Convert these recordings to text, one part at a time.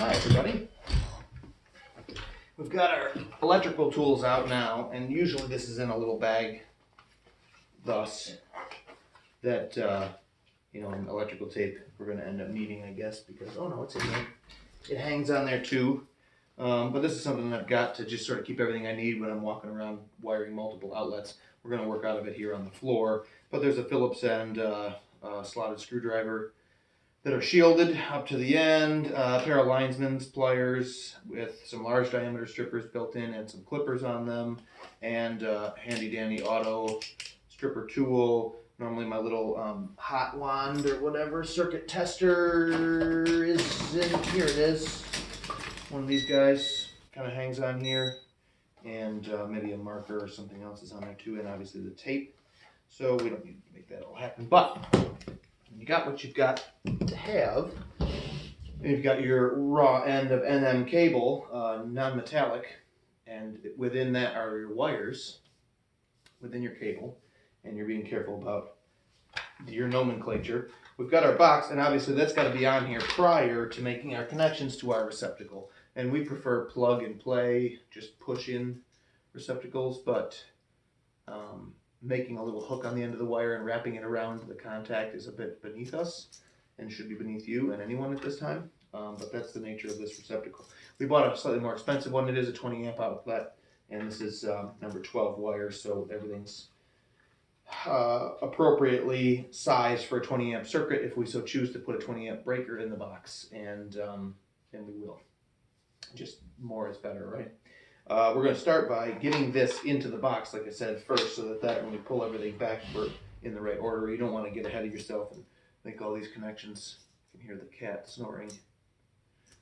Hi everybody. We've got our electrical tools out now, and usually this is in a little bag, thus that electrical tape we're going to end up needing, I guess, because oh no, it's in there. It hangs on there too, but this is something I've got to just sort of keep everything I need when I'm walking around wiring multiple outlets. We're going to work out of it here on the floor, but there's a Phillips and slotted screwdriver that are shielded up to the end, a pair of linesman's pliers with some large diameter strippers built in and some clippers on them, and handy dandy auto stripper tool. Normally my little hot wand or whatever circuit tester is in here. It is one of these guys, kind of hangs on here, and maybe a marker or something else is on there too, and obviously the tape. So we don't need to make that all happen, but you got what you've got to have. You've got your raw end of NM cable, non-metallic, and within that are your wires within your cable, and you're being careful about your nomenclature. We've got our box, and obviously that's got to be on here prior to making our connections to our receptacle. And we prefer plug and play, just push in receptacles, but making a little hook on the end of the wire and wrapping it around the contact is a bit beneath us and should be beneath you and anyone at this time. But that's the nature of this receptacle. We bought a slightly more expensive one. It is a 20 amp outlet, and this is number 12 wire, so everything's appropriately sized for a 20 amp circuit if we so choose to put a 20 amp breaker in the box, and we will. Just more is better, right? We're going to start by getting this into the box, like I said, first, so that when we pull everything back, we're in the right order. You don't want to get ahead of yourself and make all these connections. You can hear the cat snoring.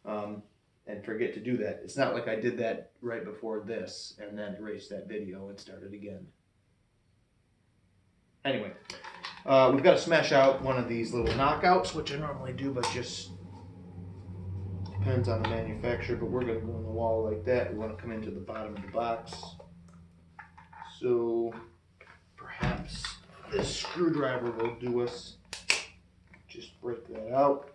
And forget to do that. It's not like I did that right before this and then erased that video and started again. Anyway, we've got to smash out one of these little knockouts, which I normally do, but just depends on the manufacturer, but we're going to go on the wall like that. We want to come into the bottom of the box. So perhaps this screwdriver will do us. Just break that out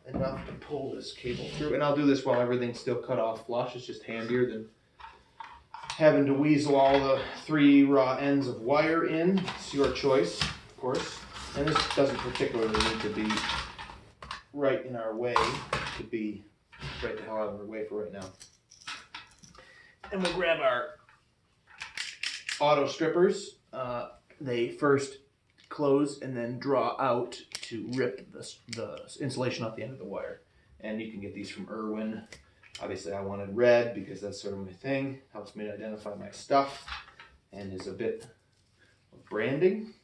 enough to pull this cable through. And I'll do this while everything's still cut off flush. It's just handier than having to weasel all the 3 raw ends of wire in. It's your choice, of course. And this doesn't particularly need to be right in our way. It could be right the hell out of our way for right now. And we'll grab our auto strippers. They first close and then draw out to rip the insulation off the end of the wire. And you can get these from Irwin. Obviously I wanted red because that's sort of my thing. Helps me to identify my stuff and is a bit of branding,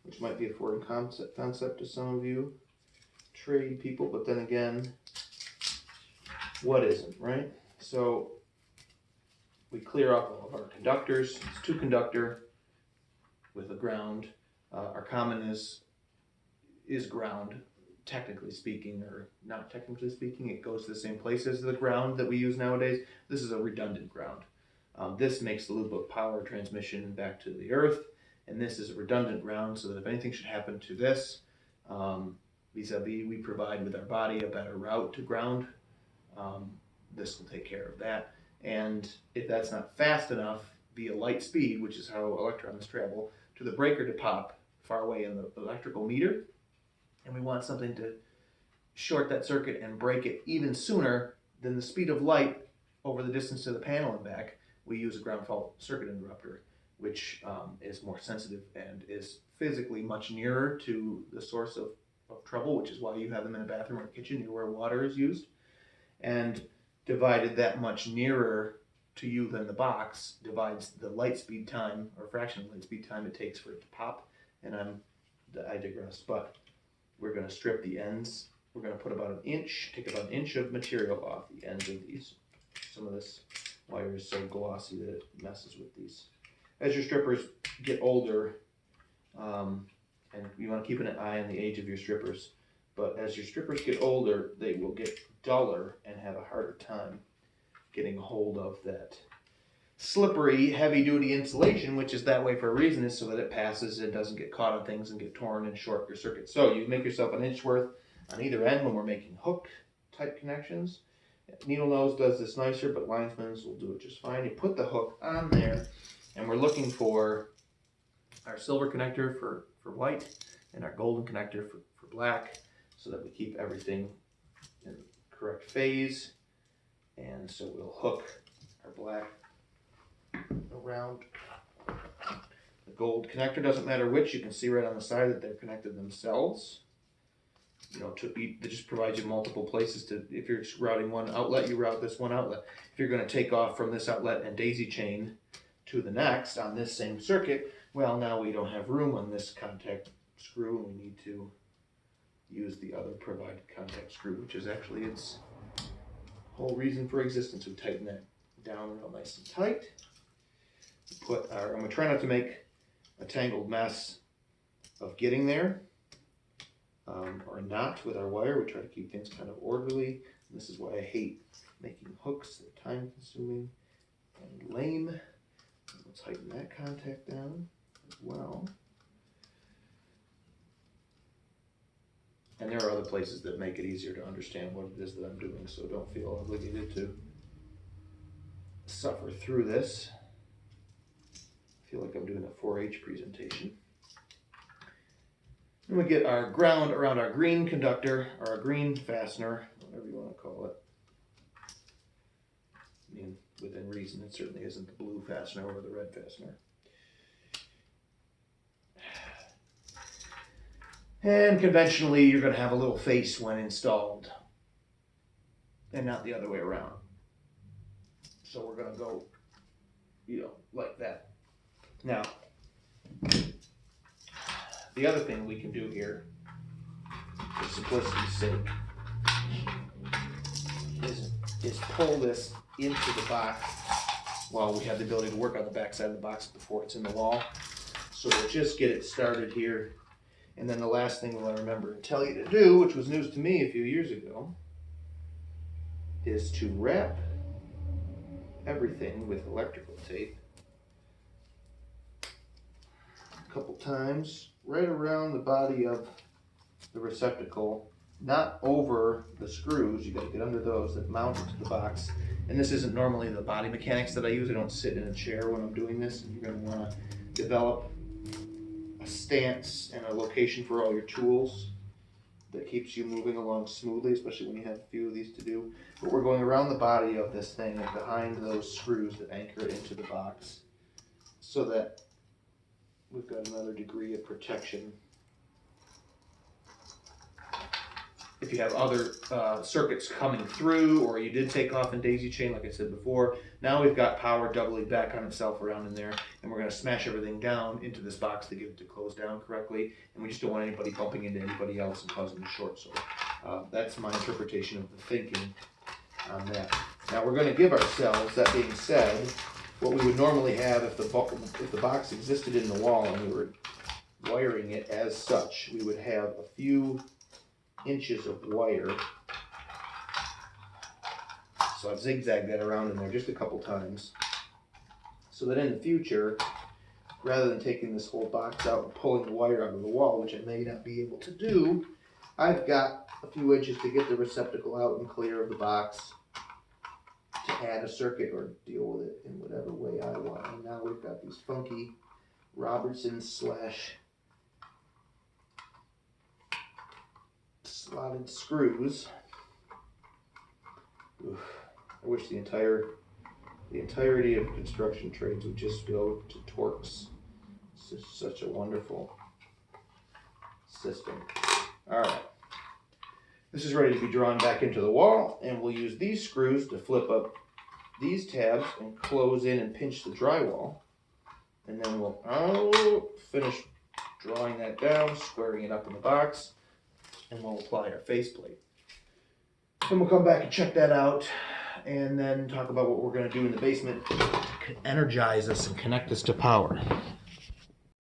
which might be a foreign concept to some of you trade people, but then again, what isn't, right? So we clear off all of our conductors. It's 2 conductor with a ground. Our common is ground, technically speaking, or not technically speaking. It goes to the same place as the ground that we use nowadays. This is a redundant ground. This makes the loop of power transmission back to the earth, and this is a redundant ground so that if anything should happen to this, vis-a-vis, we provide with our body a better route to ground. This will take care of that. And if that's not fast enough, via light speed, which is how electrons travel, to the breaker to pop far away in the electrical meter, and we want something to short that circuit and break it even sooner than the speed of light over the distance to the panel and back, we use a ground fault circuit interrupter, which is more sensitive and is physically much nearer to the source of trouble, which is why you have them in a bathroom or a kitchen near where water is used, and divided that much nearer to you than the box divides the light speed time, or fraction of light speed time it takes for it to pop. And I digress, but we're going to strip the ends. We're going to put about an inch, take about an inch of material off the ends of these. Some of this wire is so glossy that it messes with these. As your strippers get older, and you want to keep an eye on the age of your strippers, but as your strippers get older, they will get duller and have a harder time getting a hold of that slippery, heavy-duty insulation, which is that way for a reason, is so that it passes and doesn't get caught on things and get torn and short your circuit. So you make yourself an inch worth on either end when we're making hook type connections. Needle nose does this nicer, but linesman's will do it just fine. You put the hook on there, and we're looking for our silver connector for white and our golden connector for black, so that we keep everything in the correct phase. And so we'll hook our black around the gold connector. Doesn't matter which, you can see right on the side that they're connected themselves. You know, that just provides you multiple places to, if you're routing one outlet, you route this one outlet. If you're going to take off from this outlet and daisy chain to the next on this same circuit, well, now we don't have room on this contact screw, and we need to use the other provided contact screw, which is actually its whole reason for existence. We tighten that down real nice and tight. Put our, I'm going to try not to make a tangled mess of getting there, or not with our wire. We try to keep things kind of orderly. And this is why I hate making hooks. They're time consuming and lame. We'll tighten that contact down as well. And there are other places that make it easier to understand what it is that I'm doing, so don't feel obligated to suffer through this. I feel like I'm doing a 4-H presentation. Then we get our ground around our green conductor, or our green fastener, whatever you want to call it. I mean, within reason, it certainly isn't the blue fastener or the red fastener. And conventionally, you're going to have a little face when installed, and not the other way around. So we're going to go, you know, like that. Now, the other thing we can do here, for simplicity's sake, is pull this into the box while we have the ability to work on the back side of the box before it's in the wall. So we'll just get it started here. And then the last thing we'll remember and tell you to do, which was news to me a few years ago, is to wrap everything with electrical tape a couple times right around the body of the receptacle, not over the screws. You got to get under those that mount it to the box. And this isn't normally the body mechanics that I use. I don't sit in a chair when I'm doing this. And you're going to want to develop a stance and a location for all your tools that keeps you moving along smoothly, especially when you have a few of these to do. But we're going around the body of this thing and behind those screws that anchor it into the box, so that we've got another degree of protection. If you have other circuits coming through, or you did take off in daisy chain, like I said before, now we've got power doubly back on itself around in there, and we're going to smash everything down into this box to get it to close down correctly, and we just don't want anybody bumping into anybody else and causing a short. So that's my interpretation of the thinking on that. Now we're going to give ourselves, that being said, what we would normally have if the box existed in the wall and we were wiring it as such. We would have a few inches of wire. So I've zigzagged that around in there just a couple times, so that in the future, rather than taking this whole box out and pulling the wire out of the wall, which I may not be able to do, I've got a few inches to get the receptacle out and clear of the box to add a circuit or deal with it in whatever way I want. And now we've got these funky Robertson slotted screws. Oof. I wish the entirety of construction trades would just go to Torx. It's just such a wonderful system. All right. This is ready to be drawn back into the wall, and we'll use these screws to flip up these tabs and close in and pinch the drywall. And then we'll finish drawing that down, squaring it up in the box, and we'll apply our faceplate. Then we'll come back and check that out, and then talk about what we're going to do in the basement to energize us and connect us to power.